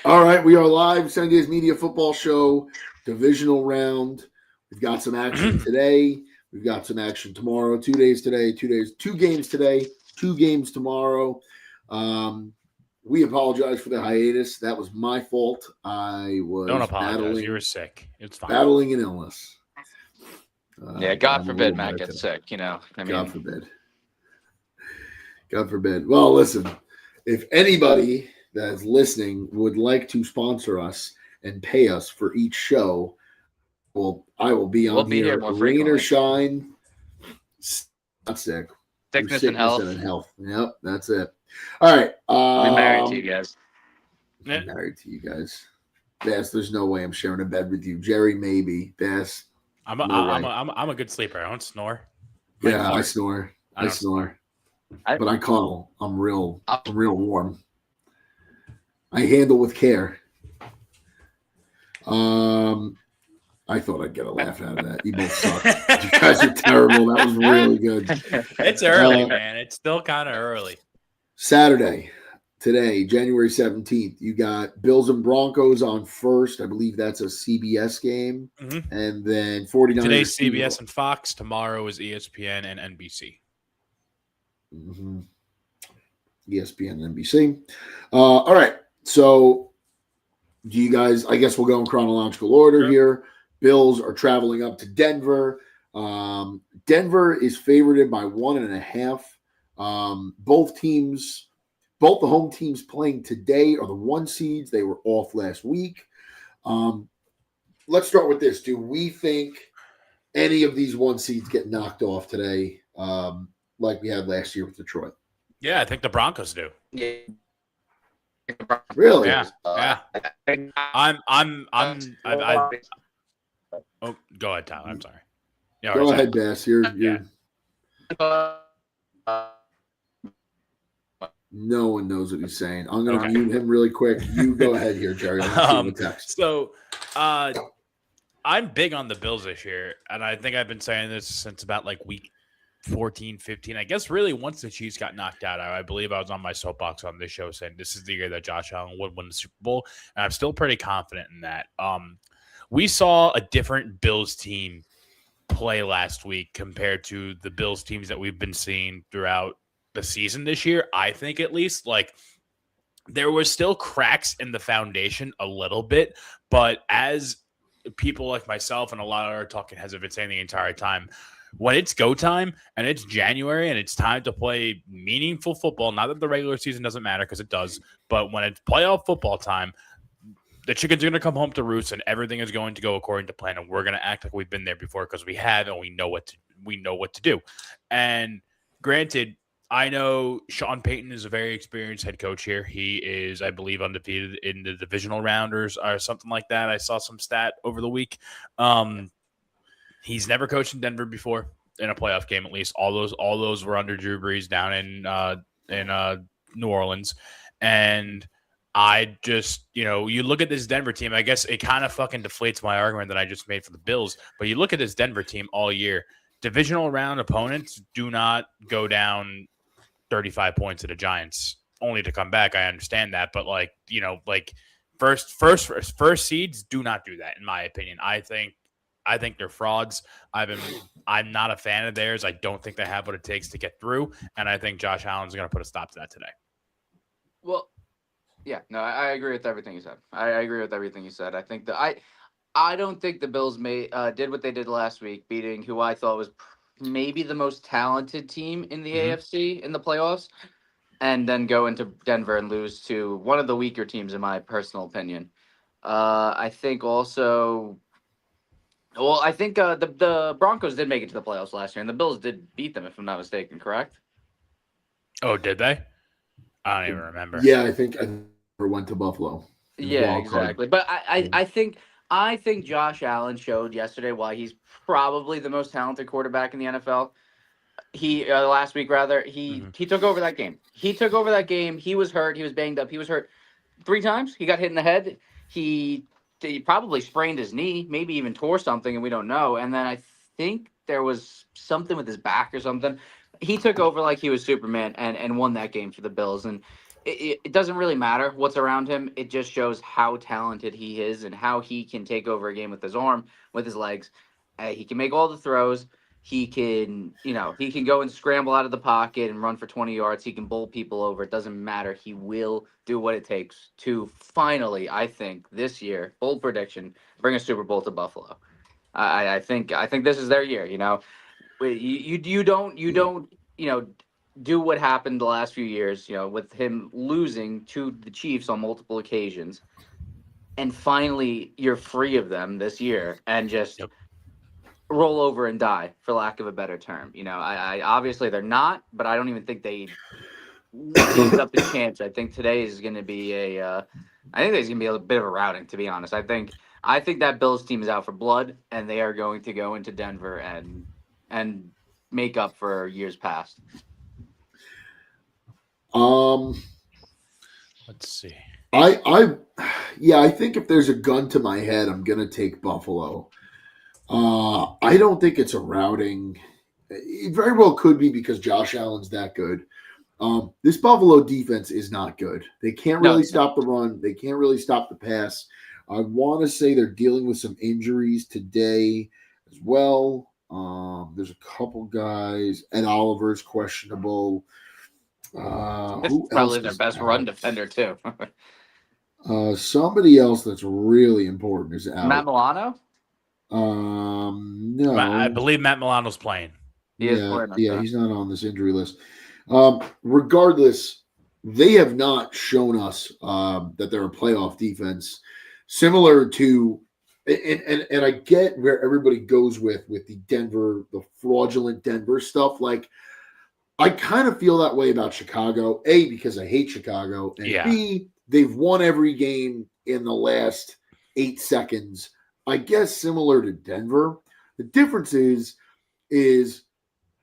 All right, we are live. Sunday's Media Football Show, divisional round. We've got some action today. We've got some action tomorrow. 2 days today, 2 days, 2 games today, 2 games tomorrow. We apologize for the hiatus. That was my fault. I was Don't apologize. You were sick. It's fine. Battling an illness. God forbid Matt gets sick. God forbid. God forbid. Well, listen, if anybody that is listening would like to sponsor us and pay us for each show, well, I will be on here rain or shine. Not sick. Sickness and health. Yep, that's it. All right. I'm married to you guys. I'm married to you guys. Bass, there's no way I'm sharing a bed with you. Jerry, maybe. Bass. I'm a good sleeper. I don't snore. I snore. I snore. But I cuddle. I'm real warm. I handle with care. I thought I'd get a laugh out of that. You both suck. You guys are terrible. That was really good. It's early, man. It's still kind of early. Saturday, today, January 17th, you got Bills and Broncos on first. I believe that's a CBS game. Mm-hmm. And then 49ers. Today's CBS and Fox. Tomorrow is ESPN and NBC. Mm-hmm. ESPN and NBC. All right. So, do you guys, I guess we'll go in chronological order here. Bills are traveling up to Denver. Denver is favored by 1.5. Both the home teams playing today are the 1 seeds. They were off last week. Let's start with this. Do we think any of these 1 seeds get knocked off today, like we had last year with Detroit? Yeah, I think the Broncos do. Yeah. Really? Yeah. Oh, go ahead, Tyler. I'm sorry. Yeah, go ahead, Bass. You're. No one knows what he's saying. I'm going to mute him really quick. You go ahead here, Jerry. I'm text. So, I'm big on the Bills this year, and I think I've been saying this since about like week 14, 15. I guess really once the Chiefs got knocked out, I believe I was on my soapbox on this show saying this is the year that Josh Allen would win the Super Bowl, and I'm still pretty confident in that. We saw a different Bills team play last week compared to the Bills teams that we've been seeing throughout the season this year. I think at least like there were still cracks in the foundation a little bit, but as people like myself and a lot of our talking heads have been saying the entire time, when it's go time and it's January and it's time to play meaningful football, not that the regular season doesn't matter because it does, but when it's playoff football time, the chickens are going to come home to roost and everything is going to go according to plan. And we're going to act like we've been there before because we have and we know what to do. And granted, I know Sean Payton is a very experienced head coach here. He is, I believe, undefeated in the divisional rounders or something like that. I saw some stat over the week. He's never coached in Denver before in a playoff game, at least. All those were under Drew Brees down in New Orleans. And I just, you look at this Denver team, I guess it kind of fucking deflates my argument that I just made for the Bills. But you look at this Denver team all year, divisional round opponents do not go down 35 points to the Giants only to come back. I understand that. But first seeds do not do that, in my opinion. I think they're frauds. I'm not a fan of theirs. I don't think they have what it takes to get through. And I think Josh Allen's going to put a stop to that today. Well, yeah, no, I agree with everything you said. I agree with everything you said. I think that I don't think the Bills did what they did last week, beating who I thought was maybe the most talented team in the AFC in the playoffs, and then go into Denver and lose to one of the weaker teams, in my personal opinion. I think also, I think the Broncos did make it to the playoffs last year, and the Bills did beat them, if I'm not mistaken, correct? Oh, did they? I don't even remember. Yeah, I think I never went to Buffalo. Yeah, exactly. But I think Josh Allen showed yesterday why he's probably the most talented quarterback in the NFL. He last week rather he took over that game. He was hurt. He was banged up. He was hurt 3 times. He got hit in the head. He probably sprained his knee, maybe even tore something, and we don't know. And then I think there was something with his back or something. He took over like he was Superman and won that game for the Bills. And it doesn't really matter what's around him. It just shows how talented he is and how he can take over a game with his arm, with his legs. He can make all the throws. He can, he can go and scramble out of the pocket and run for 20 yards. He can bowl people over. It doesn't matter. He will do what it takes to finally, I think, this year, bold prediction, bring a Super Bowl to Buffalo. I think this is their year. You don't do what happened the last few years, with him losing to the Chiefs on multiple occasions, and finally you're free of them this year and just Yep. roll over and die, for lack of a better term. I obviously they're not, but I don't even think they leave up the chance. I think today is going to be I think there's going to be a bit of a routing, to be honest. I think that Bills team is out for blood, and they are going to go into Denver and make up for years past. Let's see. I think if there's a gun to my head, I'm gonna take Buffalo. I don't think it's a routing. It very well could be because Josh Allen's that good. This Buffalo defense is not good. They can't really stop the run. They can't really stop the pass. I want to say they're dealing with some injuries today as well. There's a couple guys. Ed Oliver's questionable. Who Probably else their is best out? run defender too. Somebody else that's really important is out. Matt Milano? No. I believe Matt Milano's playing. He is playing, okay. He's not on this injury list. Regardless, they have not shown us that they're a playoff defense, similar to, and I get where everybody goes with the fraudulent Denver stuff. Like, I kind of feel that way about Chicago. A, because I hate Chicago, and B, they've won every game in the last 8 seconds. I guess similar to Denver. The difference is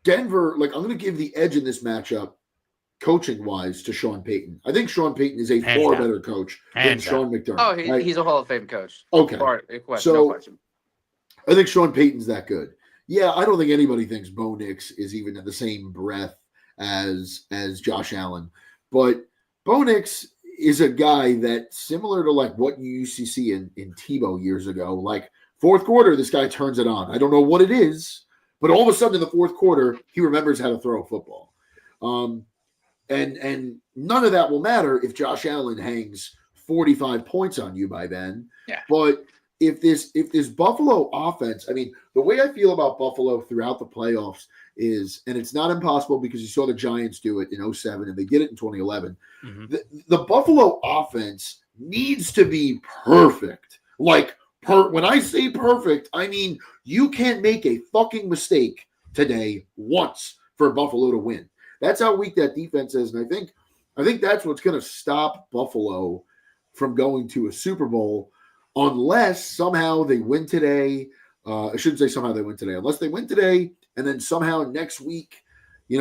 Denver, like, I'm going to give the edge in this matchup, coaching-wise, to Sean Payton. I think Sean Payton is a far better coach than Sean McDermott. Oh, he's a Hall of Fame coach. Okay. No question. I think Sean Payton's that good. Yeah, I don't think anybody thinks Bo Nix is even in the same breath as Josh Allen. But Bo Nix is a guy that, similar to like what you used to see in Tebow years ago, like fourth quarter, this guy turns it on. I don't know what it is, but all of a sudden in the fourth quarter, he remembers how to throw a football. And none of that will matter if Josh Allen hangs 45 points on you by then. Yeah. But if this Buffalo offense, I mean, the way I feel about Buffalo throughout the playoffs is, and it's not impossible because you saw the Giants do it in 2007 and they did it in 2011. Mm-hmm. The Buffalo offense needs to be perfect. Like, when I say perfect, I mean you can't make a fucking mistake today once for Buffalo to win. That's how weak that defense is, and I think that's what's going to stop Buffalo from going to a Super Bowl, unless somehow they win today. I shouldn't say somehow they win today. Unless they win today, and then somehow next week, they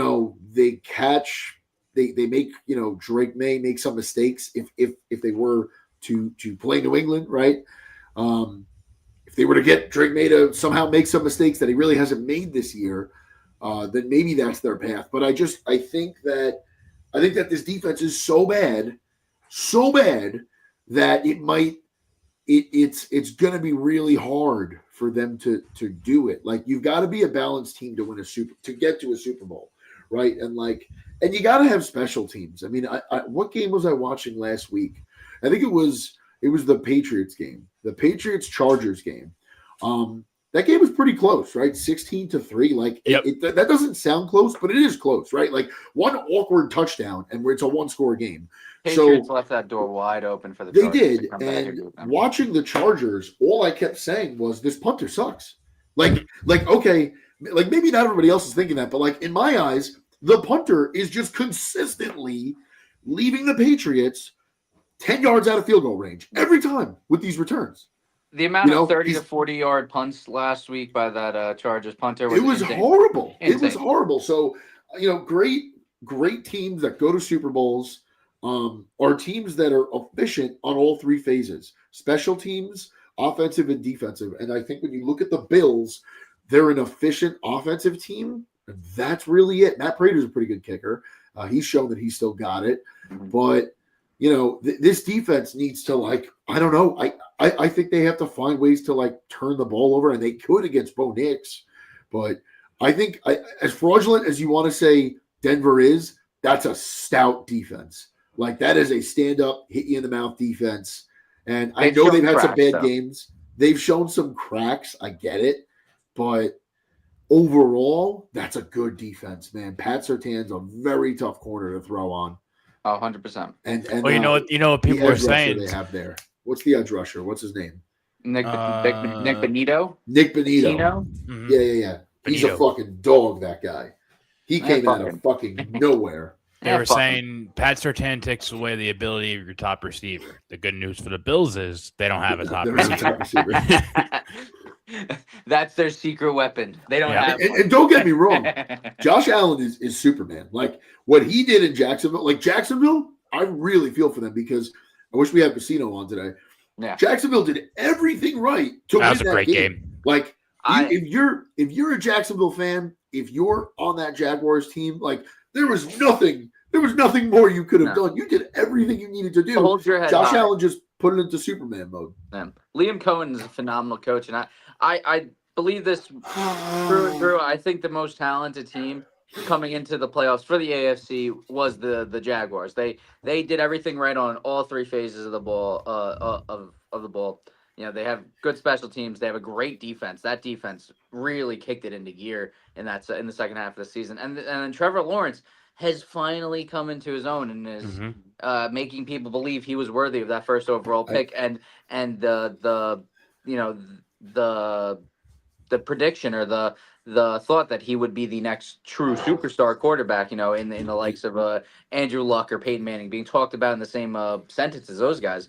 make, Drake May make some mistakes if they were to play New England, right? If they were to get Drake May to somehow make some mistakes that he really hasn't made this year, then maybe that's their path. But I think that this defense is so bad that it's going to be really hard for them to do it. Like, you've got to be a balanced team to get to a Super Bowl, right? And you got to have special teams. I mean, what game was I watching last week? I think it was the Patriots game, the Patriots-Chargers game. That game was pretty close, right? 16-3. Like, yep. That doesn't sound close, but it is close, right? Like, one awkward touchdown, and it's a one-score game. Patriots left that door wide open for the They Chargers did, to come and back. watching the Chargers, all I kept saying was, this punter sucks. Like, okay, like maybe not everybody else is thinking that, but like in my eyes, the punter is just consistently leaving the Patriots 10 yards out of field goal range every time with these returns. The amount of 30 to 40-yard punts last week by that Chargers punter was insane. Horrible. Insane. It was horrible. So, great teams that go to Super Bowls are teams that are efficient on all three phases: special teams, offensive, and defensive. And I think when you look at the Bills, they're an efficient offensive team. And that's really it. Matt Prater's a pretty good kicker. He's shown that he's still got it. Mhm. But, this defense needs to, I don't know. I think they have to find ways to, turn the ball over, and they could against Bo Nix. But I think as fraudulent as you want to say Denver is, that's a stout defense. That is a stand-up, hit-you-in-the-mouth defense. And I know they've had some bad games. They've shown some cracks. I get it. But overall, that's a good defense, man. Pat Surtain's a very tough corner to throw on. 100%. And well, you know what people are saying. They have there. What's the edge rusher? What's his name? Nick Benito. Nick Benito. Mhm. Yeah. He's a fucking dog. That guy. He came out of fucking nowhere. They were saying Pat Surtain takes away the ability of your top receiver. The good news for the Bills is they don't have a top receiver. That's their secret weapon. They don't have and don't get me wrong. Josh Allen is Superman. What he did in Jacksonville, Jacksonville, I really feel for them because I wish we had Casino on today. Yeah. Jacksonville did everything right to win that was a great game. If you're a Jacksonville fan, if you're on that Jaguars team, there was nothing more you could have done. You did everything you needed to do. Hold your head Josh high. Allen just put it into Superman mode. Liam Cohen is a phenomenal coach, and I believe this through and through. I think the most talented team coming into the playoffs for the AFC was the Jaguars. They did everything right on all three phases of the ball of the ball. They have good special teams. They have a great defense. That defense really kicked it into gear in the second half of the season. And then Trevor Lawrence has finally come into his own and is making people believe he was worthy of that first overall pick. And the prediction or the thought that he would be the next true superstar quarterback, in the likes of Andrew Luck or Peyton Manning being talked about in the same sentence as those guys.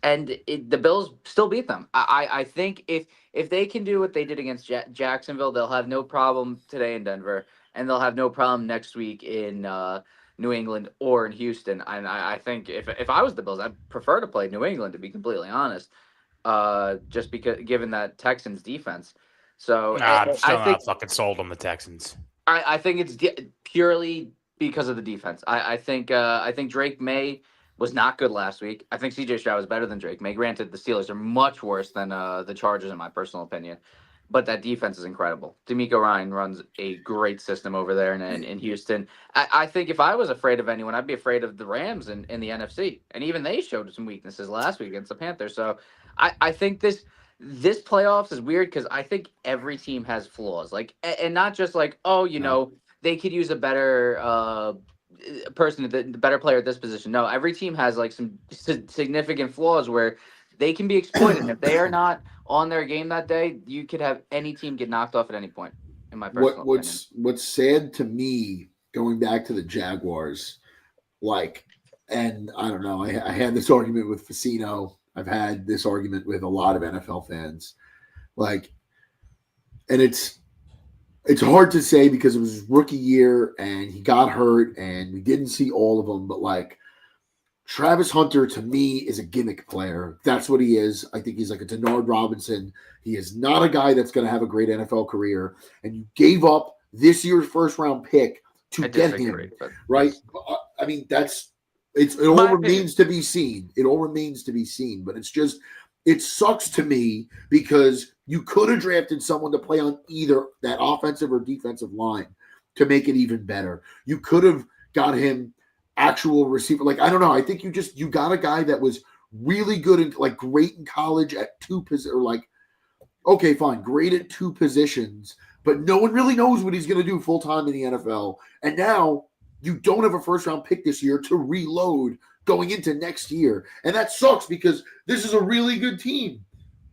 And the Bills still beat them. I think if they can do what they did against Jacksonville, they'll have no problem today in Denver, and they'll have no problem next week in New England or in Houston. And I think if I was the Bills, I'd prefer to play New England, to be completely honest, just because given that Texans defense. So I'm still not fucking sold on the Texans. I think it's purely because of the defense. I think Drake May was not good last week. I think CJ Stroud was better than Drake May. Granted, the Steelers are much worse than the Chargers, in my personal opinion. But that defense is incredible. D'Amico Ryan runs a great system over there in Houston. I think if I was afraid of anyone, I'd be afraid of the Rams in the NFC. And even they showed some weaknesses last week against the Panthers. So I think this playoffs is weird because I think every team has flaws. And not just they could use a better the better player at this position. No, every team has some significant flaws where they can be exploited. And if they are not on their game that day, you could have any team get knocked off at any point. In my personal opinion. What's sad to me, going back to the Jaguars, and I don't know, I had this argument with Facino. I've had this argument with a lot of NFL fans, and it's hard to say because it was his rookie year and he got hurt and we didn't see all of them. But Travis Hunter, to me, is a gimmick player. That's what he is. I think he's like a Denard Robinson. He is not a guy that's going to have a great NFL career. And you gave up this year's first-round pick to get him, right? I mean, it all remains to be seen. It all remains to be seen. But it sucks to me because you could have drafted someone to play on either that offensive or defensive line to make it even better. You could have got him actual receiver. I don't know. I think you got a guy that was really good and great in college at two positions. Okay, fine, great at two positions, but no one really knows what he's going to do full time in the NFL. And now you don't have a first round pick this year to reload going into next year. And that sucks because this is a really good team.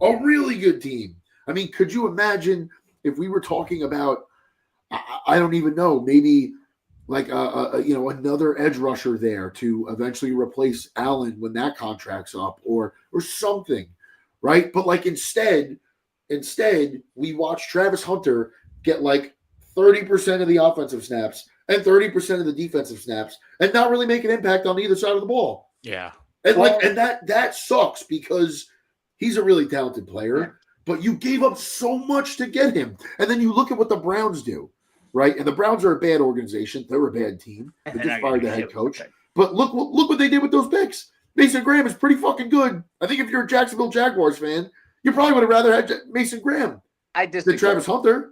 A really good team. I mean, could you imagine if we were talking about, I don't even know, maybe another edge rusher there to eventually replace Allen when that contract's up or something, right? But instead we watch Travis Hunter get 30% of the offensive snaps and 30% of the defensive snaps and not really make an impact on either side of the ball. Yeah. And that sucks because he's a really talented player, but you gave up so much to get him. And then you look at what the Browns do. right? And the Browns are a bad organization. They're a bad team. They They're just not fired gonna the head shit coach. with it. But look what they did with those picks. Mason Graham is pretty fucking good. I think if you're a Jacksonville Jaguars fan, you probably would have rather had Mason Graham I than disagree. Travis Hunter.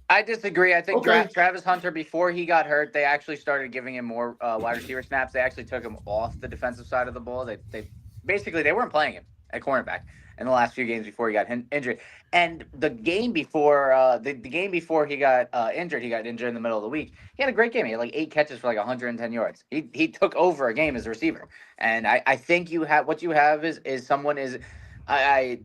I disagree. I think Okay. Travis Hunter, before he got hurt, they actually started giving him more wide receiver snaps. They actually took him off the defensive side of the ball. They basically they weren't playing him at cornerback in the last few games before he got injured. And the game before the game before he got injured in the middle of the week. He had a great game. He had like 8 catches for like 110 yards. He took over a game as a receiver. And I think you have what you have is someone is I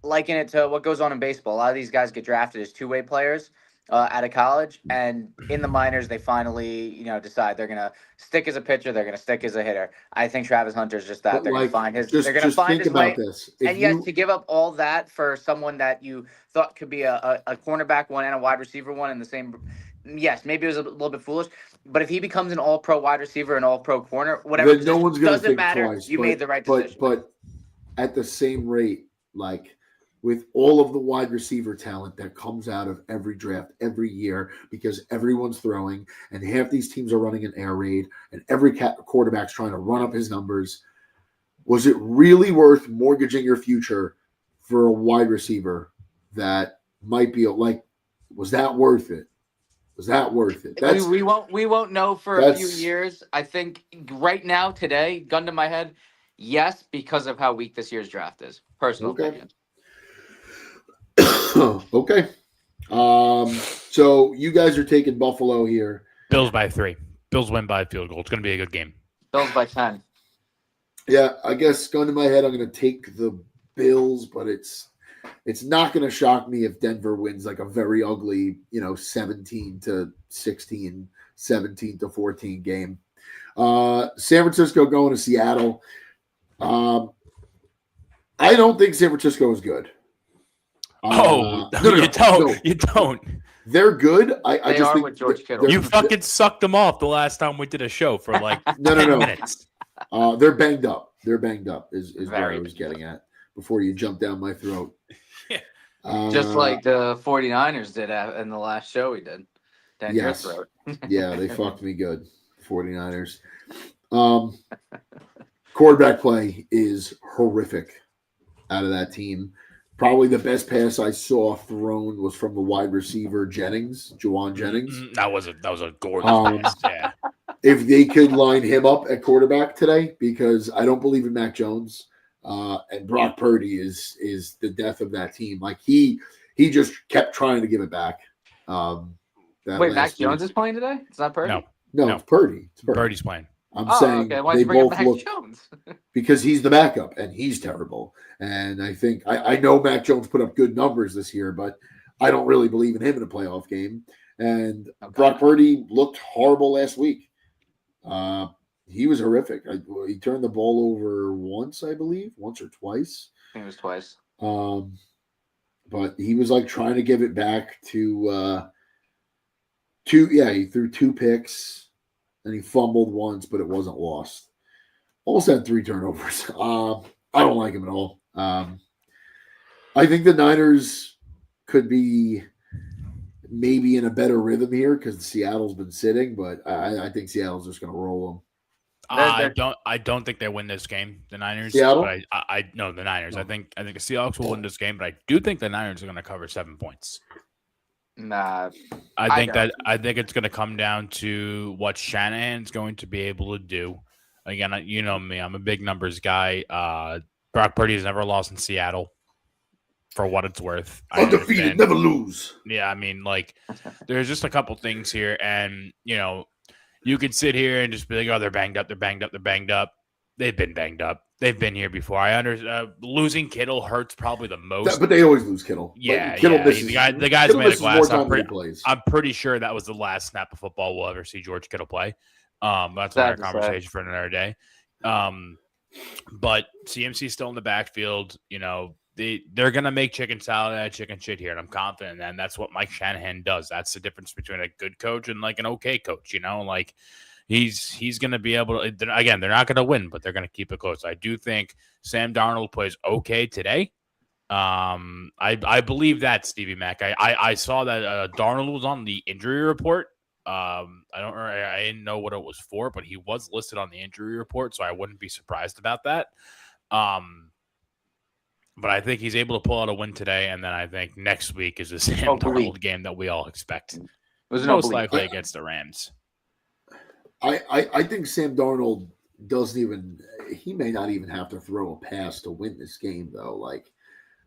liken it to what goes on in baseball. A lot of these guys get drafted as two-way players out of college, and in the minors, they finally, decide they're gonna stick as a pitcher, they're gonna stick as a hitter. I think Travis Hunter's just that. But, They're like, gonna find his. just They're gonna find think his about way. this. And yes, to give up all that for someone that you thought could be a cornerback one and a wide receiver one in the same. Yes, maybe it was a little bit foolish, but if he becomes an all-pro wide receiver, an all-pro corner, whatever, then no one's gonna doesn't think matter. twice. You made the right decision. But at the same rate, like with all of the wide receiver talent that comes out of every draft every year, because everyone's throwing and half these teams are running an air raid and every quarterback's trying to run up his numbers, was it really worth mortgaging your future for a wide receiver that might be was that worth it? Was that worth it? We won't know for a few years. I think right now, today, gun to my head, yes, because of how weak this year's draft is. Personal opinion. Okay. So you guys are taking Buffalo here. Bills by 3. Bills win by field goal. It's going to be a good game. Bills by 10. Yeah, I guess going to my head, I'm going to take the Bills, but it's not going to shock me if Denver wins like a very ugly, 17-16, 17-14 game. San Francisco going to Seattle. I don't think San Francisco is good. You don't. They're good. I just think with George Kittle. You fucking sucked them off the last time we did a show for like 10 minutes. They're banged up. Is where I was Very getting at before you jumped down my throat. Just like the 49ers did in the last show we did. Down your throat. Yeah, they fucked me good. 49ers. Quarterback play is horrific out of that team. Probably the best pass I saw thrown was from the wide receiver Juwan Jennings. That was a gorgeous pass. Yeah. If they could line him up at quarterback today, because I don't believe in Mac Jones, and Brock Purdy is the death of that team. Like he just kept trying to give it back. Wait, Mac Jones is playing today? It's not Purdy? No, it's Purdy. Purdy's playing. I'm saying why they you bring up both Mac look Jones? because he's the backup and he's terrible. And I think I know Mac Jones put up good numbers this year, but I don't really believe in him in a playoff game. And Brock Purdy looked horrible last week. He was horrific. He turned the ball over once or twice. I think it was twice. But he was like trying to give it back to he threw 2 picks. And he fumbled once, but it wasn't lost. Almost had 3 turnovers. I don't like him at all. I think the Niners could be maybe in a better rhythm here because Seattle's been sitting, but I think Seattle's just going to roll them. I don't think they win this game, the Niners. Seattle? But I know the Niners. Oh. I think the Seahawks will win this game, but I do think the Niners are going to cover 7 points. Nah, I think it's going to come down to what Shanahan's going to be able to do. Again, you know me, I'm a big numbers guy. Brock Purdy has never lost in Seattle, for what it's worth. Undefeated, never lose. Yeah, I mean, like, there's just a couple things here, and you could sit here and just be like, "Oh, they're banged up. They've been banged up. They've been here before." I understand losing Kittle hurts probably the most, but they always lose Kittle. Yeah, Kittle misses, the guy's Kittle made a glass. plays. I'm pretty sure that was the last snap of football we'll ever see George Kittle play. That's another conversation for another day. But CMC's still in the backfield. They're gonna make chicken salad out of chicken shit here, and I'm confident. And that's what Mike Shanahan does. That's the difference between a good coach and like an okay coach. Like. He's going to be able to, again, they're not going to win, but they're going to keep it close. I do think Sam Darnold plays okay today. I believe that Stevie Mac. I saw that Darnold was on the injury report. I didn't know what it was for, but he was listed on the injury report, so I wouldn't be surprised about that. But I think he's able to pull out a win today, and then I think next week is the Sam Darnold game that we all expect. Most likely against the Rams. I think Sam Darnold doesn't even. He may not even have to throw a pass to win this game, though. Like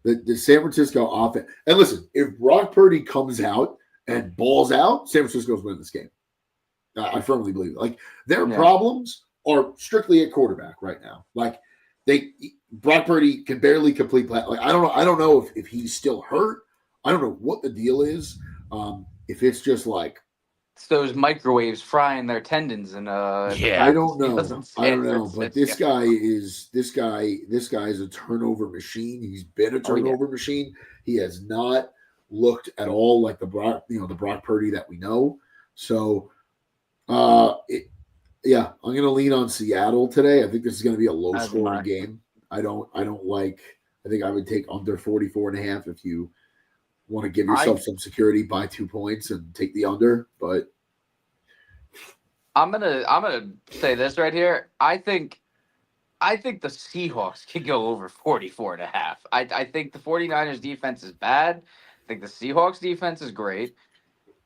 the San Francisco offense. And listen, if Brock Purdy comes out and balls out, San Francisco's winning this game. I firmly believe it. Like their problems are strictly at quarterback right now. Like Brock Purdy can barely complete play. Like I don't know if he's still hurt. I don't know what the deal is. If it's just like it's those microwaves frying their tendons and I don't know. But this guy is a turnover machine. He's been a turnover machine. He has not looked at all like the Brock Purdy that we know. So I'm gonna lean on Seattle today. I think this is gonna be a low scoring game. I think I would take under 44.5 if you want to give yourself some security, buy 2 points and take the under. But I'm gonna say this right here. I think the Seahawks could go over 44.5. I think the 49ers defense is bad. I think the Seahawks defense is great.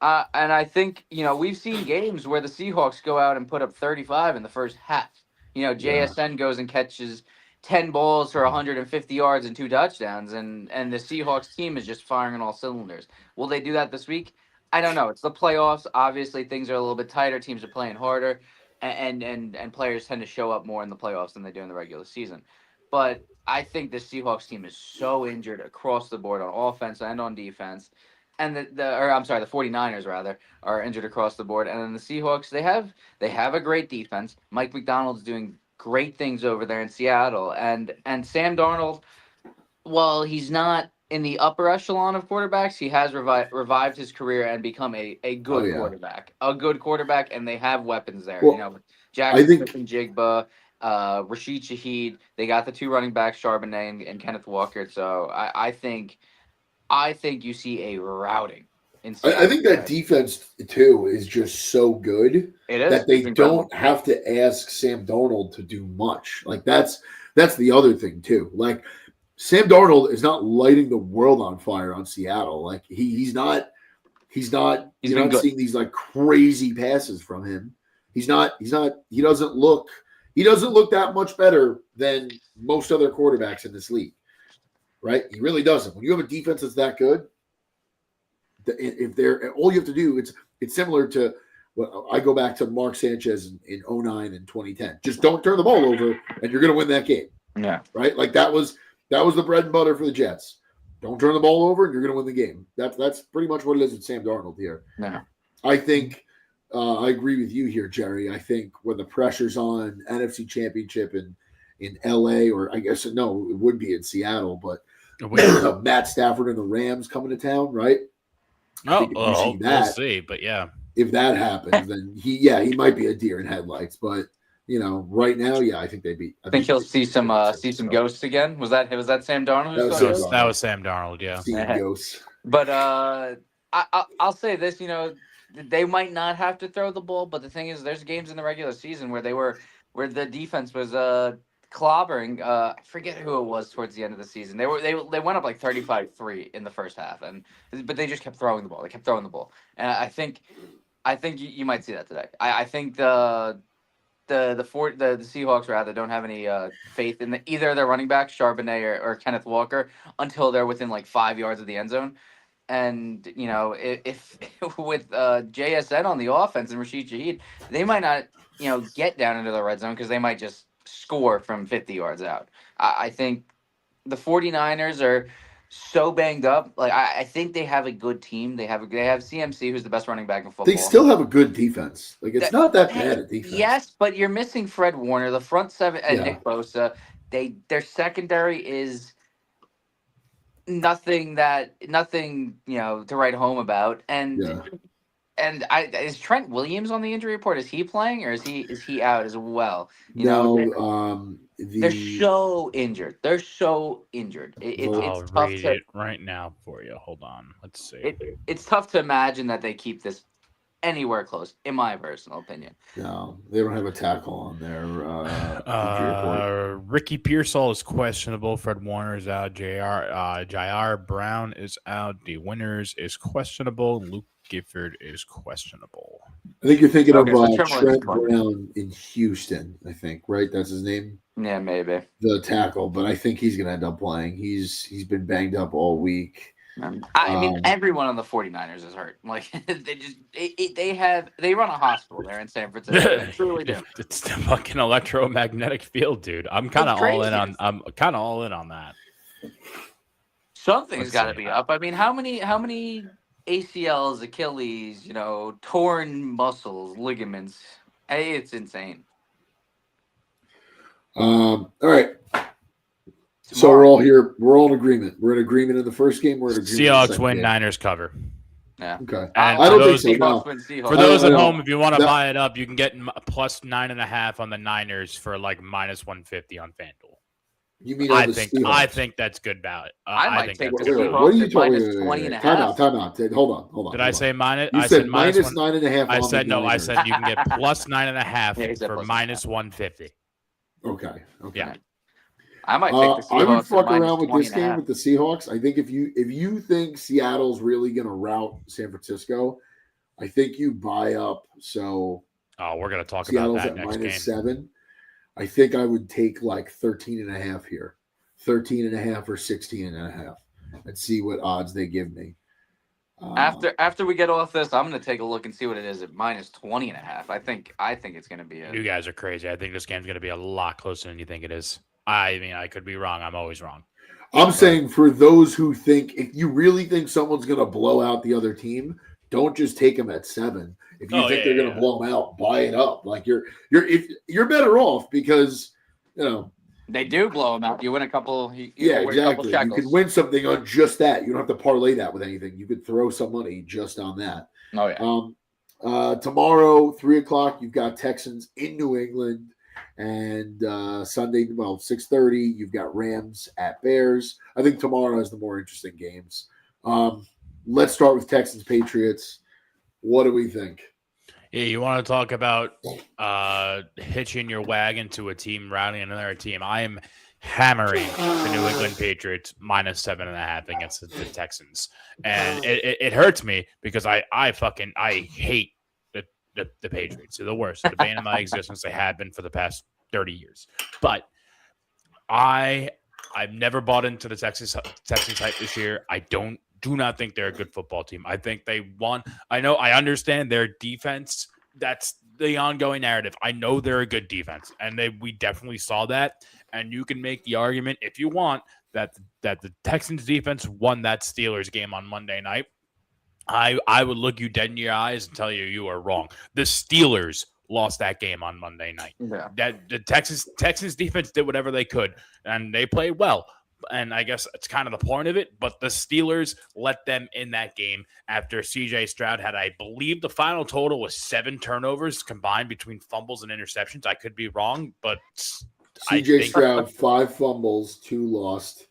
And I think, we've seen games where the Seahawks go out and put up 35 in the first half. JSN goes and catches 10 balls for 150 yards and 2 touchdowns, and the Seahawks team is just firing on all cylinders. Will they do that this week? I don't know. It's the playoffs. Obviously, things are a little bit tighter. Teams are playing harder, and players tend to show up more in the playoffs than they do in the regular season. But I think the Seahawks team is so injured across the board on offense and on defense. And the 49ers rather are injured across the board. And then the Seahawks, they have a great defense. Mike McDonald's doing great things over there in Seattle. And Sam Darnold, while he's not in the upper echelon of quarterbacks, he has revived his career and become a good quarterback. A good quarterback, and they have weapons there. Well, Jackson Smith and Jigba, Rashid Shaheed. They got the 2 running backs, Charbonnet and Kenneth Walker. So I think you see a routing in Seattle. I think that defense too is just so good that they don't have to ask Sam Darnold to do much. Like that's the other thing too. Like Sam Darnold is not lighting the world on fire on Seattle. Like he's not seeing these like crazy passes from him. He doesn't look that much better than most other quarterbacks in this league. Right? He really doesn't. When you have a defense that's that good, if they're all you have to do, it's similar to what I go back to Mark Sanchez in 09 and 2010. Just don't turn the ball over and you're going to win that game. Yeah. Right? Like that was the bread and butter for the Jets. Don't turn the ball over and you're going to win the game. That's pretty much what it is with Sam Darnold here. Yeah. I think I agree with you here, Jerry. I think when the pressure's on NFC Championship in LA, or I guess it would be in Seattle, but Matt Stafford and the Rams coming to town, right? We'll see, but yeah. If that happens, then he might be a deer in headlights, but right now, I think they beat. I think he'll see some ghosts again. Was that Sam Darnold? That was Sam Darnold, yeah. Seeing ghosts. But I'll say this, they might not have to throw the ball, but the thing is, there's games in the regular season where the defense was clobbering. I forget who it was towards the end of the season. They went up like 35-3 in the first half, but they just kept throwing the ball. They kept throwing the ball, and I think you might see that today. I think the Seahawks rather don't have any faith in either their running backs, Charbonnet or Kenneth Walker, until they're within like 5 yards of the end zone. And if with JSN on the offense and Rashid Shaheed, they might not get down into the red zone because they might just score from 50 yards out. I think the 49ers are so banged up. Like I think they have a good team. They have CMC, who's the best running back in football. They still have a good defense. Like it's not that bad at defense. Yes, but you're missing Fred Warner, the front seven, and Nick Bosa. Their secondary is nothing to write home about, and And is Trent Williams on the injury report? Is he playing or is he out as well? You know, No, they're so injured. They're so injured. I'll It's tough read to it right now for you. Hold on. Let's see. it's tough to imagine that they keep this anywhere close, in my personal opinion. no, they don't have a tackle on their injury report. Ricky Pearsall is questionable. Fred Warner is out. J.R. Brown is out. D. Winters is questionable. Luke Gifford is questionable. I think you're thinking Okay, so of Trent Williams is Trent playing. Brown in Houston. I think, right? That's his name. Yeah, maybe. The tackle, but I think he's going to end up playing. He's been banged up all week. I mean, everyone on the 49ers is hurt. Like they run a hospital there in San Francisco. They truly do. It's the fucking electromagnetic field, dude. I'm kind of all in on. I'm kind of all in on that. Something's got to be up. I mean, how many ACLs, Achilles, torn muscles, ligaments? Hey, it's insane. All right. So we're all here. We're all in agreement. We're in agreement in the first game. We're in agreement. Seahawks win, Niners cover. Yeah. Okay. And I don't think so. No. For those at home, if you want to buy it up, you can get plus 9.5 on the Niners for like minus 150 on FanDuel. You mean I think that's good value. I might take the Seahawks. Seahawks What are you at talking minus 20.5. Time out. Hold on. Did I say minus? You I said said minus 9.5. I said no. I said you can get plus 9.5 for plus minus 150. Okay. Yeah. I might take the Seahawks. I would fuck around with -20.5. this game with the Seahawks. I think if you think Seattle's really going to rout San Francisco, I think you buy up. So we're going to talk Seattle's about that at next game. -7. I think I would take like 13.5 here, 13.5 or 16.5, and see what odds they give me. After we get off this, I'm going to take a look and see what it is at minus 20.5. I think it's going to be You guys are crazy. I think this game's going to be a lot closer than you think it is. I mean, I could be wrong. I'm always wrong. I'm saying for those who think, if you really think someone's going to blow out the other team, don't just take them at 7. If you think they're going to blow them out, buy it up. Like you're better off because they do blow them out. You win a couple. Exactly. You could win something on just that. You don't have to parlay that with anything. You could throw some money just on that. Oh yeah. Tomorrow, 3:00, you've got Texans in New England. And Sunday, 6:30, you've got Rams at Bears. I think tomorrow is the more interesting games. Let's start with Texans Patriots. What do we think? Yeah, you want to talk about hitching your wagon to a team, routing another team. I am hammering the New England Patriots minus 7.5 against the Texans. And it hurts me because I hate the Patriots. They're the worst. They're the bane of my existence. They have been for the past 30 years. But I've never bought into the Texans hype this year. I do not think they're a good football team. I think they won. I understand their defense. That's the ongoing narrative. I know they're a good defense, and we definitely saw that. And you can make the argument if you want that the Texans defense won that Steelers game on Monday night. I would look you dead in your eyes and tell you are wrong. The Steelers lost that game on Monday night. Yeah. That the Texans defense did whatever they could, and they played well. And I guess it's kind of the point of it. But the Steelers let them in that game after C.J. Stroud had, I believe, the final total was 7 turnovers combined between fumbles and interceptions. I could be wrong, but C.J. Stroud 5 fumbles, 2 lost.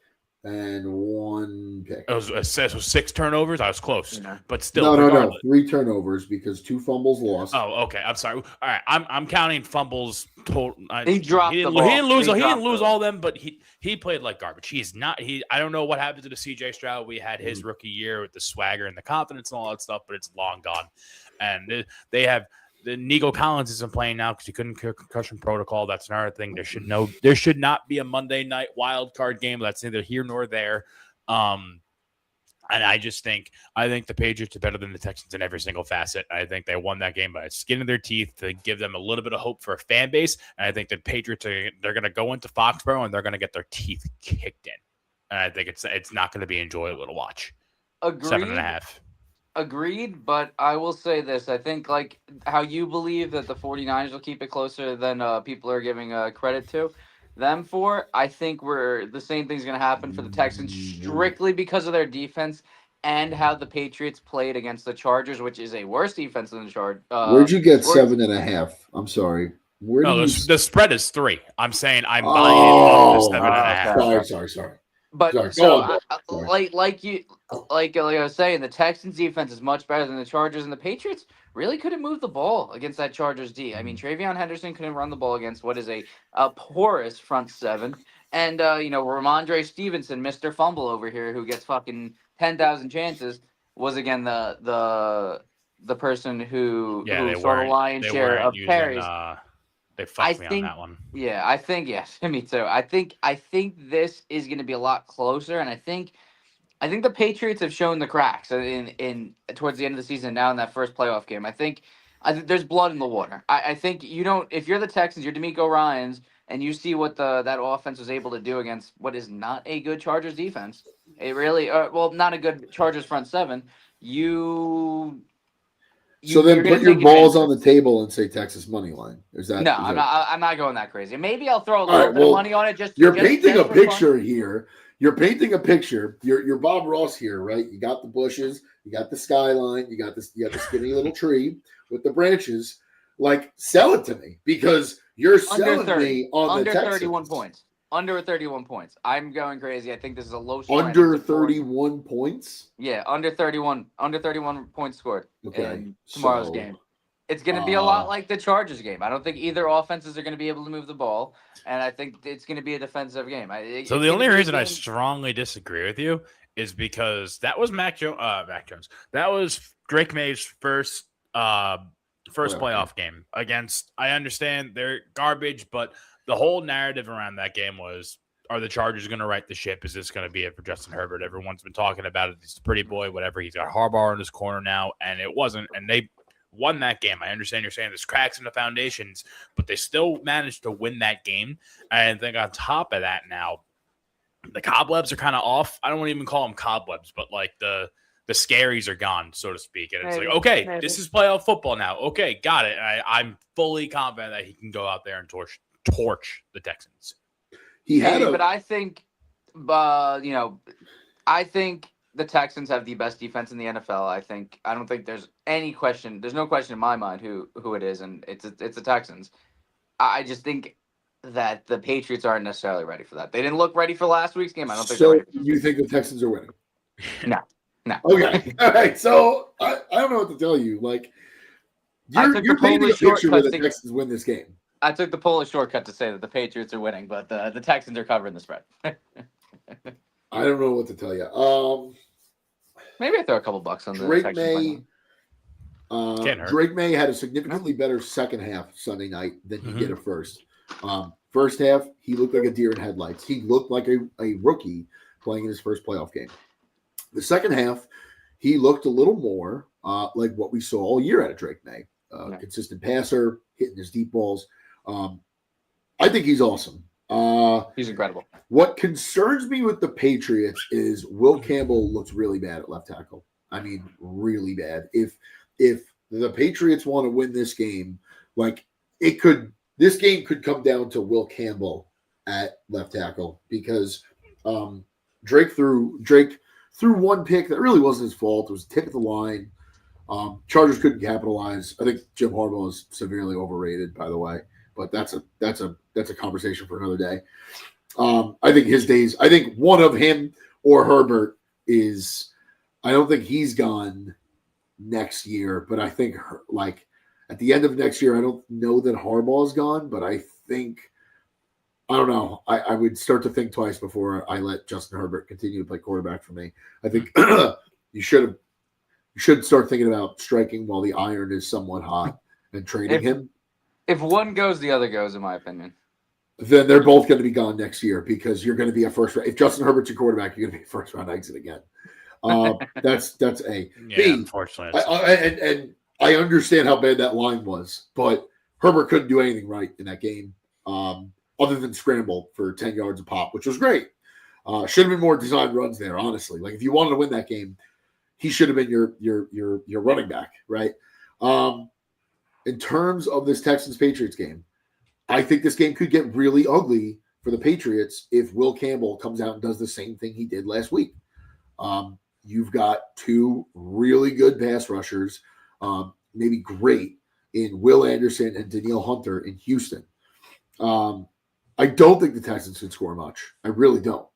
And 1 pick. It was 6 turnovers. I was close, but still. No. 3 turnovers because 2 fumbles lost. Oh, okay. I'm sorry. All right, I'm counting fumbles. Total. He dropped the ball. He didn't lose all of them, but he played like garbage. He's not. I don't know what happened to the C.J. Stroud. We had his rookie year with the swagger and the confidence and all that stuff, but it's long gone. And they have. The Nico Collins isn't playing now because he couldn't clear concussion protocol. That's another thing. There should not be a Monday night wild card game. That's neither here nor there. And I think the Patriots are better than the Texans in every single facet. I think they won that game by the skin of their teeth to give them a little bit of hope for a fan base. And I think the Patriots they're going to go into Foxborough and they're going to get their teeth kicked in. And I think it's not going to be enjoyable to watch. Agreed. 7.5. Agreed, but I will say this. I think like how you believe that the 49ers will keep it closer than people are giving credit to them for. I think the same thing's going to happen for the Texans strictly because of their defense and how the Patriots played against the Chargers, which is a worse defense than the Chargers. Where'd you get 7.5? I'm sorry. Where No, do you? the spread is 3. I'm saying I'm buying it up to 7.5. okay. Sorry. But Sorry. so, Go on. Sorry. like I was saying, the Texans defense is much better than the Chargers, and the Patriots really couldn't move the ball against that Chargers D. I mean, Travion Henderson couldn't run the ball against what is a porous front seven, and Ramondre Stevenson, Mister Fumble over here, who gets fucking 10,000 chances, was again the person who They saw the lion's share of using, carries. They fucked me on that one. Yeah, I think yes, me too. I think this is going to be a lot closer, and I think the Patriots have shown the cracks in towards the end of the season. Now in that first playoff game, I think there's blood in the water. I think you don't. If you're the Texans, you're D'Amico Ryans, and you see what that offense was able to do against what is not a good Chargers defense. It really, not a good Chargers front seven. So then put your balls on the table and say Texas money line. Is that? No, I'm not going that crazy. Maybe I'll throw a little bit of money on it. You're painting a picture here. You're painting a picture. You're Bob Ross here, right? You got the bushes, you got the skyline, you got the skinny little tree with the branches. Like, sell it to me because you're selling me on the Texans. 31 points. Under 31 points. I'm going crazy. I think this is a low score. Under 31 points? Yeah, under 31 points scored in tomorrow's game. It's going to be a lot like the Chargers game. I don't think either offenses are going to be able to move the ball, and I think it's going to be a defensive game. So the only reason I strongly disagree with you is because that was Mac Jones. That was Drake May's first playoff game against. I understand they're garbage, but the whole narrative around that game was, are the Chargers going to right the ship? Is this going to be it for Justin Herbert? Everyone's been talking about it. He's a pretty boy, whatever. He's got Harbaugh in his corner now, and it wasn't. And they won that game. I understand you're saying there's cracks in the foundations, but they still managed to win that game. And I think on top of that now, the cobwebs are kind of off. I don't want to even call them cobwebs, but like the scaries are gone, so to speak. And it's like, okay, this is playoff football now. Okay, got it. I'm fully confident that he can go out there and torch the Texans. But I think, I think the Texans have the best defense in the NFL. I don't think there's any question. There's no question in my mind who it is, and it's the Texans. I just think that the Patriots aren't necessarily ready for that. They didn't look ready for last week's game. I don't think. So you think the Texans are winning? No. Okay. All right. So I don't know what to tell you. Like, you're painting a picture where the Texans win this game. I took the Polish shortcut to say that the Patriots are winning, but the Texans are covering the spread. I don't know what to tell you. Maybe I throw a couple bucks on the Texans. Drake May had a significantly better second half Sunday night than he did at first. First half, he looked like a deer in headlights. He looked like a rookie playing in his first playoff game. The second half, he looked a little more like what we saw all year out of Drake May. Consistent passer, hitting his deep balls. I think he's awesome. He's incredible. What concerns me with the Patriots is Will Campbell looks really bad at left tackle. I mean, really bad. If the Patriots want to win this game, this game could come down to Will Campbell at left tackle because Drake threw one pick that really wasn't his fault. It was a tip at the line. Chargers couldn't capitalize. I think Jim Harbaugh is severely overrated, by the way, but that's a conversation for another day. I think his days. I think one of him or Herbert is. I don't think he's gone next year, but I think at the end of next year, I don't know that Harbaugh's gone, but I think. I don't know. I would start to think twice before I let Justin Herbert continue to play quarterback for me. I think you should start thinking about striking while the iron is somewhat hot and trading him. If one goes, the other goes, in my opinion. Then they're both going to be gone next year because you're going to be a first round. If Justin Herbert's your quarterback, you're going to be a first round exit again. That's A. Yeah, B, unfortunately. And I understand how bad that line was, but Herbert couldn't do anything right in that game other than scramble for 10 yards a pop, which was great. Should have been more designed runs there, honestly. Like if you wanted to win that game, he should have been your running back, right? In terms of this Texans-Patriots game, I think this game could get really ugly for the Patriots if Will Campbell comes out and does the same thing he did last week. you've got two really good pass rushers, maybe great, in Will Anderson and Danielle Hunter in Houston. I don't think the Texans can score much. I really don't.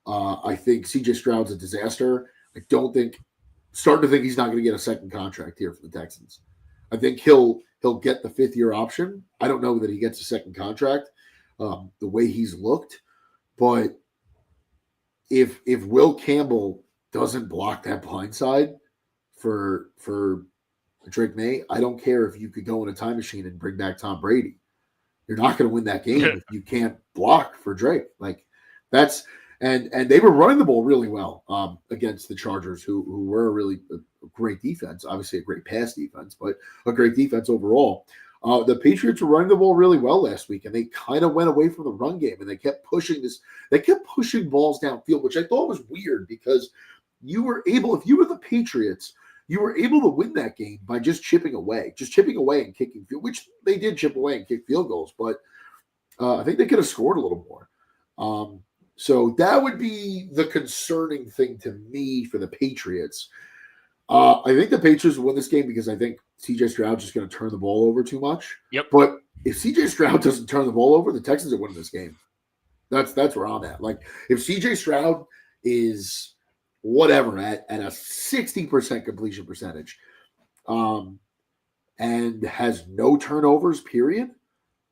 I think CJ Stroud's a disaster. I don't think starting to think he's not going to get a second contract here for the Texans. I think he'll get the 5th-year option. I don't know that he gets a second contract the way he's looked, but if Will Campbell doesn't block that blind side for Drake May, I don't care if you could go in a time machine and bring back Tom Brady. You're not going to win that game if you can't block for Drake. Like that's and they were running the ball really well against the Chargers, who were a really great defense, obviously a great pass defense, but a great defense overall. The Patriots were running the ball really well last week, and they kind of went away from the run game, and they kept pushing this. They kept pushing balls downfield, which I thought was weird because you were able, if you were the Patriots, you were able to win that game by just chipping away and kicking field, which they did chip away and kick field goals, but I think they could have scored a little more. So that would be the concerning thing to me for the Patriots. I think the Patriots will win this game because I think CJ Stroud's just going to turn the ball over too much. Yep. But if CJ Stroud doesn't turn the ball over, the Texans are winning this game. That's where I'm at. Like if CJ Stroud is whatever at a 60% completion percentage, and has no turnovers, period,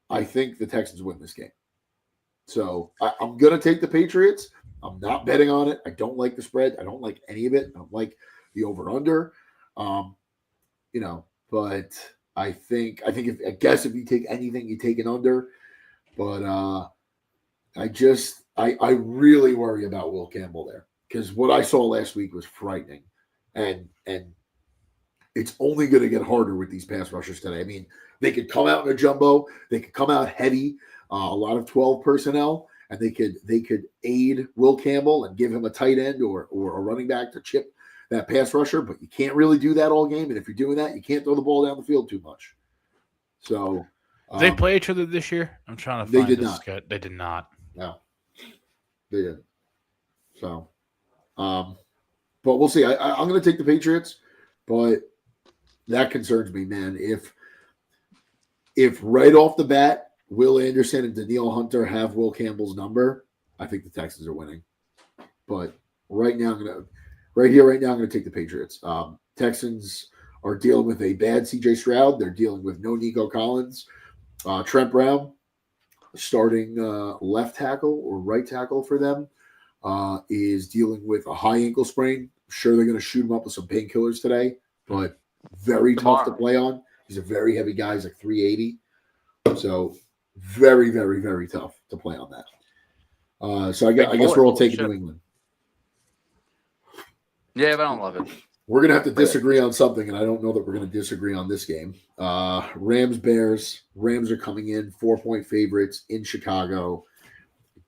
I think the Texans win this game. So I'm going to take the Patriots. I'm not betting on it. I don't like the spread. I don't like any of it. I don't like the over-under. But I think if you take anything, you take an under. But I really worry about Will Campbell there because what I saw last week was frightening, and it's only going to get harder with these pass rushers today. I mean, they could come out in a jumbo, they could come out heavy, a lot of 12 personnel, and they could aid Will Campbell and give him a tight end or a running back to chip that pass rusher, but you can't really do that all game. And if you're doing that, you can't throw the ball down the field too much. So they play each other this year? I'm trying to find They did not. No, they didn't. So, but we'll see. I'm going to take the Patriots, but that concerns me, man. If right off the bat, Will Anderson and Danielle Hunter have Will Campbell's number, I think the Texans are winning. But right now, I'm going to take the Patriots. Texans are dealing with a bad CJ Stroud. They're dealing with no Nico Collins. Trent Brown, starting left tackle or right tackle for them, is dealing with a high ankle sprain. I'm sure they're going to shoot him up with some painkillers today, but very tough to play on. He's a very heavy guy. He's like 380. So very, very, very tough to play on that. So I guess we're all taking New England. Yeah, but I don't love it. We're going to have to disagree on something, and I don't know that we're going to disagree on this game. Rams-Bears. Rams are coming in 4-point favorites in Chicago.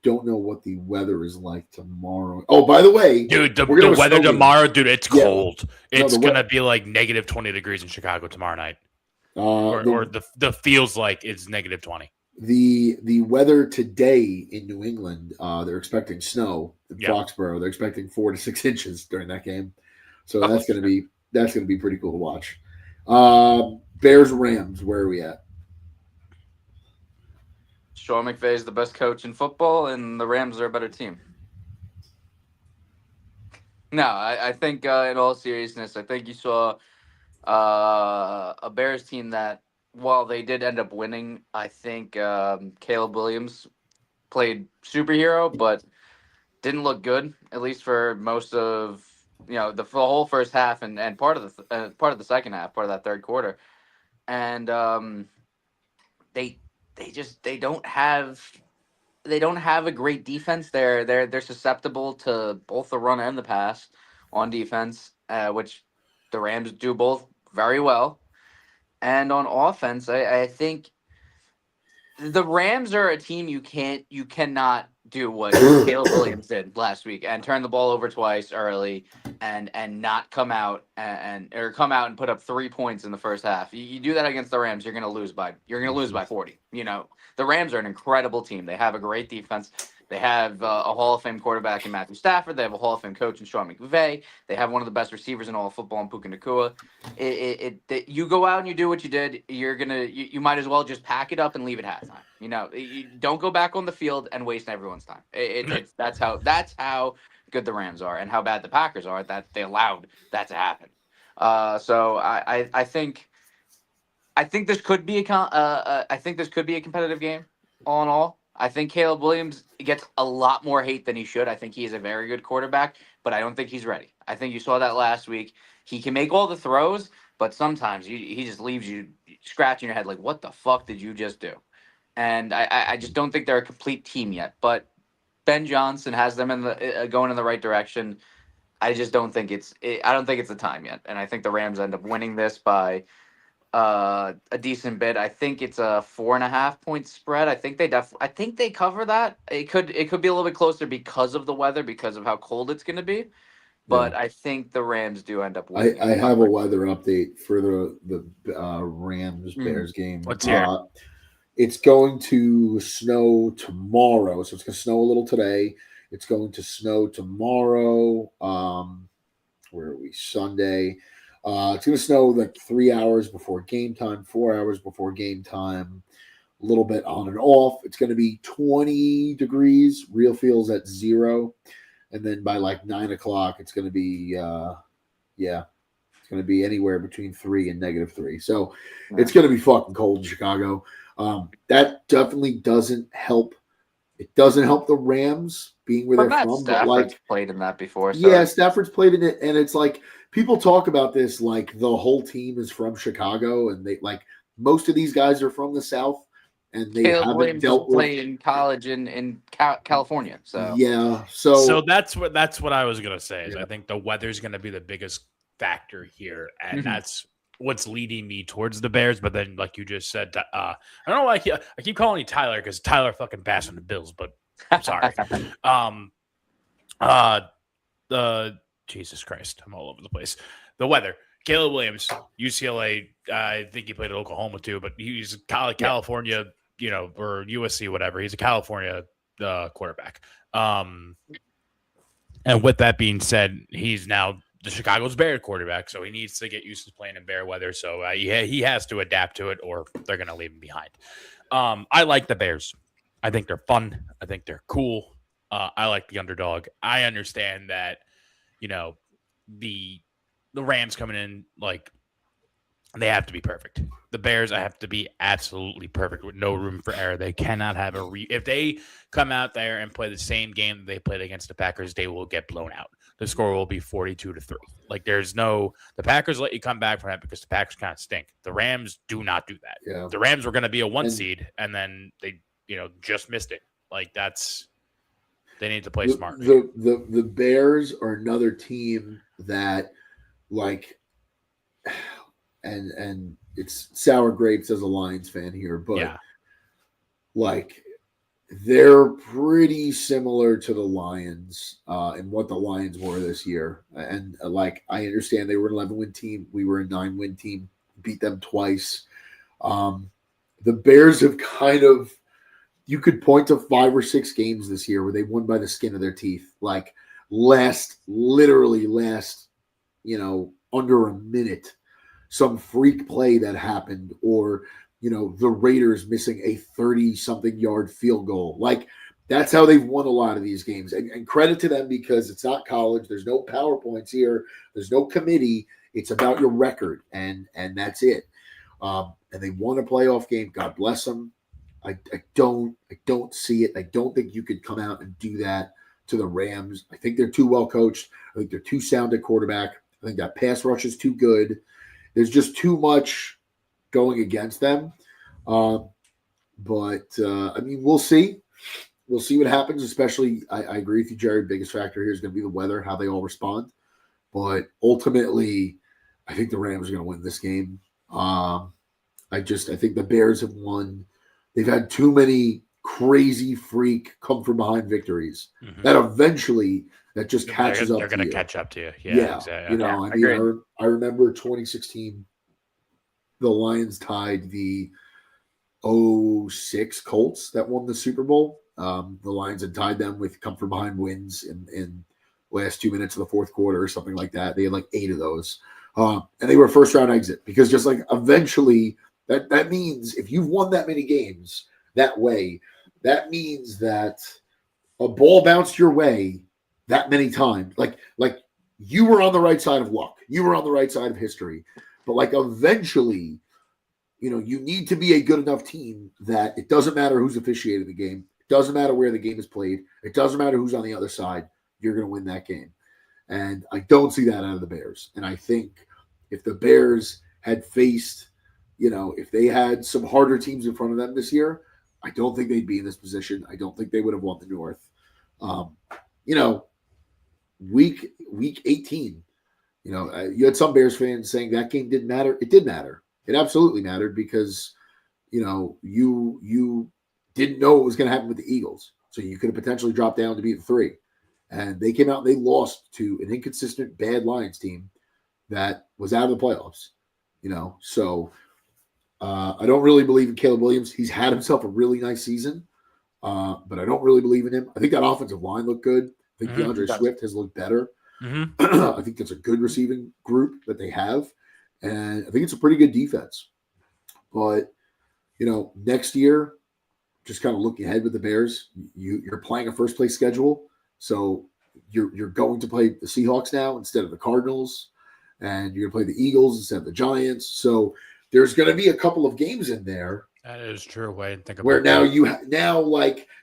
Don't know what the weather is like tomorrow. Oh, by the way, dude, the weather tomorrow, dude, it's cold. It's going to be like negative 20 degrees in Chicago tomorrow night. Or the feels like it's negative 20. The weather today in New England, they're expecting snow in Foxborough. They're expecting 4 to 6 inches during that game. So that's going to be pretty cool to watch. Bears Rams, where are we at? Sean McVay is the best coach in football, and the Rams are a better team. No, I think in all seriousness, I think you saw a Bears team that, while they did end up winning, I think Caleb Williams played superhero, but didn't look good, at least for most of the whole first half and part of the second half, part of that third quarter, and they don't have a great defense. They're susceptible to both the run and the pass on defense, which the Rams do both very well. And on offense, I think the Rams are a team you cannot do what Caleb Williams did last week and turn the ball over twice early and not come out and put up 3 points in the first half. You do that against the Rams, you're going to lose by 40. The Rams are an incredible team. They have a great defense. They have a Hall of Fame quarterback in Matthew Stafford. They have a Hall of Fame coach in Sean McVay. They have one of the best receivers in all of football in Puka Nacua. You go out and you do what you did. You might as well just pack it up and leave at halftime. You don't go back on the field and waste everyone's time. That's how good the Rams are and how bad the Packers are that they allowed that to happen. So I think this could be I think this could be a competitive game. All in all, I think Caleb Williams gets a lot more hate than he should. I think he is a very good quarterback, but I don't think he's ready. I think you saw that last week. He can make all the throws, but sometimes he just leaves you scratching your head like, "What the fuck did you just do?" And I just don't think they're a complete team yet. But Ben Johnson has them in the going in the right direction. I just don't think I don't think it's the time yet, and I think the Rams end up winning this by a decent bit. I think it's a 4.5 point spread. I think they cover that. It could be a little bit closer because of the weather, because of how cold it's going to be. But Yeah. I think the Rams do end up winning. I have a weather update for the Rams Bears game. Let's hear it. It's going to snow tomorrow, so it's going to snow a little today. It's going to snow tomorrow. Where are we? Sunday. It's going to snow like 3 hours before game time, 4 hours before game time, a little bit on and off. It's going to be 20 degrees. Real feels at 0. And then by like 9 o'clock, it's going to be, it's going to be anywhere between 3 and -3. So it's going to be fucking cold in Chicago. That definitely doesn't help. It doesn't help the Rams being where they're from. Stafford's played in that before. So. Yeah, Stafford's played in it, and it's like people talk about this like the whole team is from Chicago, and they like most of these guys are from the South, and they haven't dealt with played in college in California. So yeah, so that's what I was gonna say. Is Yeah. I think the weather's gonna be the biggest factor here, and that's what's leading me towards the Bears. But then, like you just said, I don't know why I keep calling you Tyler because Tyler fucking bashed on the Bills, but I'm sorry. Jesus Christ, I'm all over the place. The weather. Caleb Williams, UCLA. I think he played at Oklahoma too, but he's California, or USC, whatever. He's a California quarterback. And with that being said, he's now the Chicago's Bear quarterback, so he needs to get used to playing in Bear weather. So he has to adapt to it, or they're going to leave him behind. I like the Bears. I think they're fun. I think they're cool. I like the underdog. I understand that, the Rams coming in, like, they have to be perfect. The Bears have to be absolutely perfect with no room for error. They cannot have if they come out there and play the same game that they played against the Packers, they will get blown out. The score will be 42-3. Like, the Packers let you come back from that because the Packers kind of stink. The Rams do not do that. Yeah. The Rams were going to be a 1 seed, and then they, just missed it. Like, they need to play smart. The Bears are another team that, like, and it's sour grapes as a Lions fan here, but like they're pretty similar to the Lions and what the Lions were this year. And like I understand they were an 11-win team. We were a 9-win team, beat them twice. The Bears have kind of, you could point to 5 or 6 games this year where they won by the skin of their teeth. Like literally last, under a minute, some freak play that happened, or, the Raiders missing a 30-something yard field goal. Like, that's how they've won a lot of these games. And credit to them, because it's not college. There's no PowerPoints here. There's no committee. It's about your record, and that's it. And they won a playoff game. God bless them. I don't see it. I don't think you could come out and do that to the Rams. I think they're too well coached. I think they're too sound at quarterback. I think that pass rush is too good. There's just too much going against them. But I mean, we'll see. We'll see what happens, especially, I agree with you, Jerry. Biggest factor here is going to be the weather, how they all respond. But ultimately, I think the Rams are going to win this game. I think the Bears have won. They've had too many crazy freak come from behind victories that eventually that just catches up to you. They're going to catch up to you. Yeah, exactly. I remember 2016, the Lions tied the 06 Colts that won the Super Bowl. The Lions had tied them with come from behind wins in last 2 minutes of the fourth quarter or something like that. They had like 8 of those. And they were a first round exit because just like eventually that means if you've won that many games that way, that means that a ball bounced your way that many times. Like you were on the right side of luck. You were on the right side of history. But like eventually, you need to be a good enough team that it doesn't matter who's officiating the game. It doesn't matter where the game is played. It doesn't matter who's on the other side. You're going to win that game. And I don't see that out of the Bears. And I think if the Bears had faced, if they had some harder teams in front of them this year, I don't think they'd be in this position. I don't think they would have won the North. Week 18, you had some Bears fans saying that game didn't matter. It did matter. It absolutely mattered because, you didn't know what was going to happen with the Eagles. So you could have potentially dropped down to be the 3. And they came out and they lost to an inconsistent, bad Lions team that was out of the playoffs. So I don't really believe in Caleb Williams. He's had himself a really nice season, but I don't really believe in him. I think that offensive line looked good. I think DeAndre Swift has looked better. I think that's a good receiving group that they have. And I think it's a pretty good defense. But, next year, just kind of looking ahead with the Bears, you're playing a first-place schedule. So you're going to play the Seahawks now instead of the Cardinals. And you're going to play the Eagles instead of the Giants. So there's going to be a couple of games in there. That is true. Way to think about where now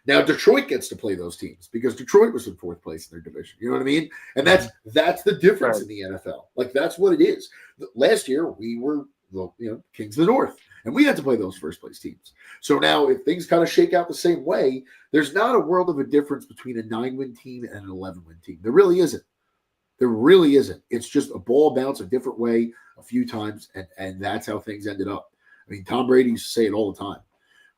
now Detroit gets to play those teams because Detroit was in 4th place in their division. You know what I mean? And that's the difference in the NFL. Like that's what it is. Last year we were the kings of the North, and we had to play those first place teams. So now if things kind of shake out the same way, there's not a world of a difference between a 9-win team and an 11-win team. There really isn't. There really isn't. It's just a ball bounce a different way a few times, and that's how things ended up. I mean, Tom Brady used to say it all the time.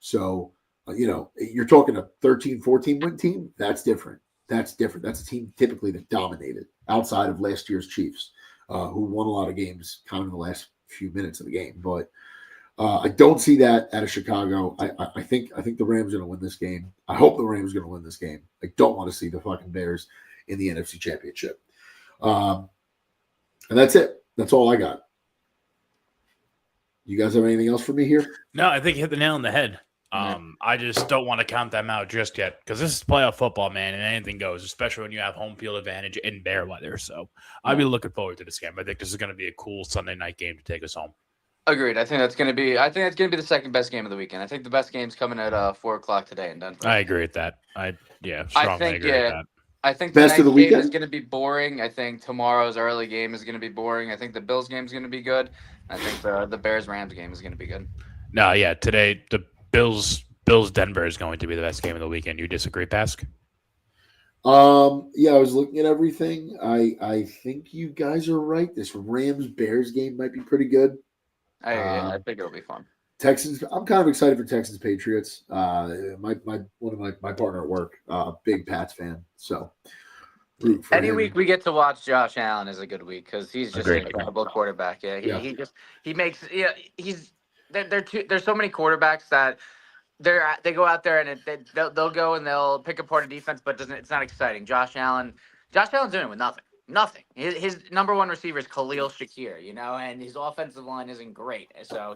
So, you're talking a 13, 14-win team. That's different. That's a team typically that dominated outside of last year's Chiefs, who won a lot of games kind of in the last few minutes of the game. But I don't see that out of Chicago. I think the Rams are going to win this game. I hope the Rams are going to win this game. I don't want to see the fucking Bears in the NFC Championship. And that's it. That's all I got. You guys have anything else for me here? No, I think you hit the nail on the head. I just don't want to count them out just yet because this is playoff football, man, and anything goes, especially when you have home field advantage in Bear weather. So I'll be looking forward to this game. I think this is going to be a cool Sunday night game to take us home. Agreed. I think that's going to be the second best game of the weekend. I think the best game's coming at 4:00 today in Denver. I agree with that. Strongly agree with that. I think the Best of the next game weekend? is going to be boring. I think tomorrow's early game is going to be boring. I think the Bills game is going to be good. I think the Bears-Rams game is going to be good. No, yeah. Today, the Bills Denver is going to be the best game of the weekend. You disagree, Pask? Yeah, I was looking at everything. I think you guys are right. This Rams-Bears game might be pretty good. I think it'll be fun. Texans. I'm kind of excited for Texans Patriots. My partner at work, big Pats fan. So any week we get to watch Josh Allen is a good week because he's just an incredible quarterback. There's so many quarterbacks that they go out there and they'll go and they'll pick apart a defense, but it's not exciting. Josh Allen's doing it with nothing. Nothing. His number one receiver is Khalil Shakir, and his offensive line isn't great. So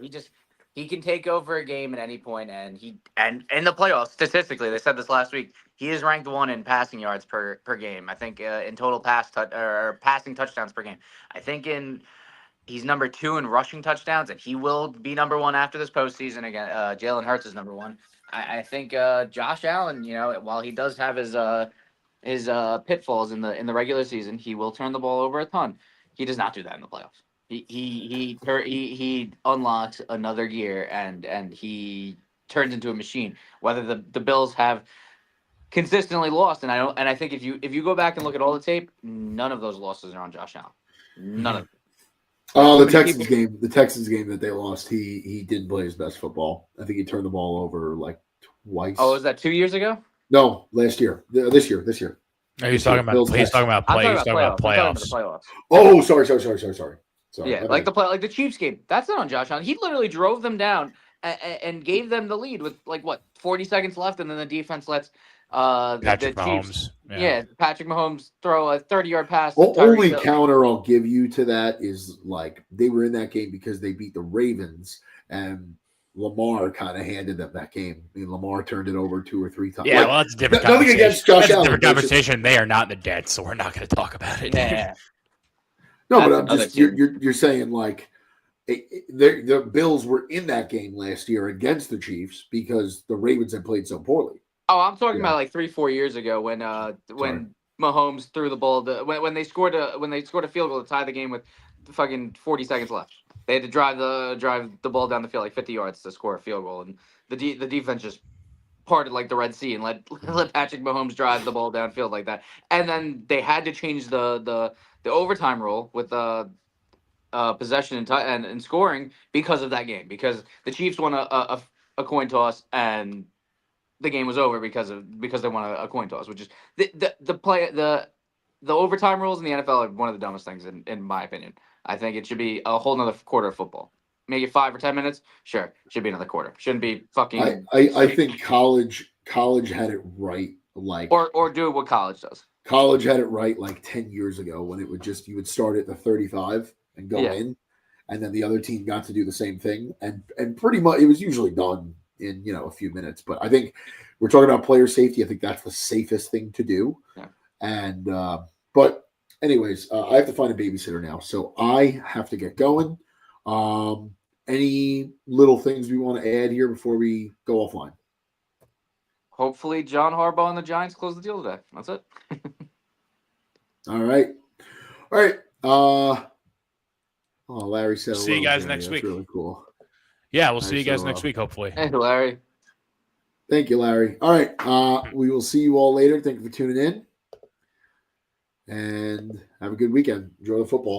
he can take over a game at any point, and in the playoffs, statistically, they said this last week, he is ranked 1 in passing yards per game. I think in total passing touchdowns per game. I think he's number 2 in rushing touchdowns, and he will be number 1 after this postseason. Again, Jalen Hurts is number 1. I think Josh Allen, while he does have his pitfalls in the regular season, he will turn the ball over a ton. He does not do that in the playoffs. He unlocks another gear and he turns into a machine. Whether the Bills have consistently lost, and I think if you go back and look at all the tape, none of those losses are on Josh Allen. None of them. Oh, the Texans game that they lost, he didn't play his best football. I think he turned the ball over like twice. Oh, was that 2 years ago? No, last year. This year. He's talking about playoffs. Oh, sorry. Yeah, like the Chiefs game. That's not on Josh Allen. He literally drove them down and gave them the lead with like what 40 seconds left, and then the defense lets Patrick the Chiefs, Mahomes. Patrick Mahomes throw a 30-yard pass to Well, Tyreek only Hill. counter I'll give you to that is like they were in that game because they beat the Ravens, and Lamar kind of handed them that game. I mean, Lamar turned it over 2 or 3 times. Yeah, Like, well, that's a different nothing conversation. against Josh That's a Allen. different but it's just- conversation. They are not in the dead, so we're not going to talk about it. Yeah, no, but That's I'm another just team. you're saying like the Bills were in that game last year against the Chiefs because the Ravens had played so poorly. Oh, I'm talking Yeah. about like 3-4 years ago when Mahomes threw the ball when they scored a field goal to tie the game with fucking 40 seconds left. They had to drive the ball down the field like 50 yards to score a field goal, and the defense just parted like the Red Sea and let Patrick Mahomes drive the ball downfield like that. And then they had to change the overtime rule with possession and scoring because of that game, because the Chiefs won a coin toss and the game was over because they won a coin toss, which is the overtime rules in the NFL are one of the dumbest things in my opinion. I think it should be a whole nother quarter of football. Make it 5 or 10 minutes, sure. Should be another quarter. Shouldn't be fucking. I think college had it right. Like or do what college does. college had it right like 10 years ago when it would just you would start at the 35 and go in, and then the other team got to do the same thing, and pretty much it was usually done in a few minutes. But I think we're talking about player safety. I think that's the safest thing to do. Yeah. And but anyways, I have to find a babysitter now, so I have to get going. Any little things we want to add here before we go offline? Hopefully, John Harbaugh and the Giants close the deal today. That's it. All right. Larry said See you hello, guys Jerry. next That's week. really cool. Yeah, we'll see you Nice, guys so, next week, hopefully. Hey, Larry. Thank you, Larry. All right. We will see you all later. Thank you for tuning in. And have a good weekend. Enjoy the football.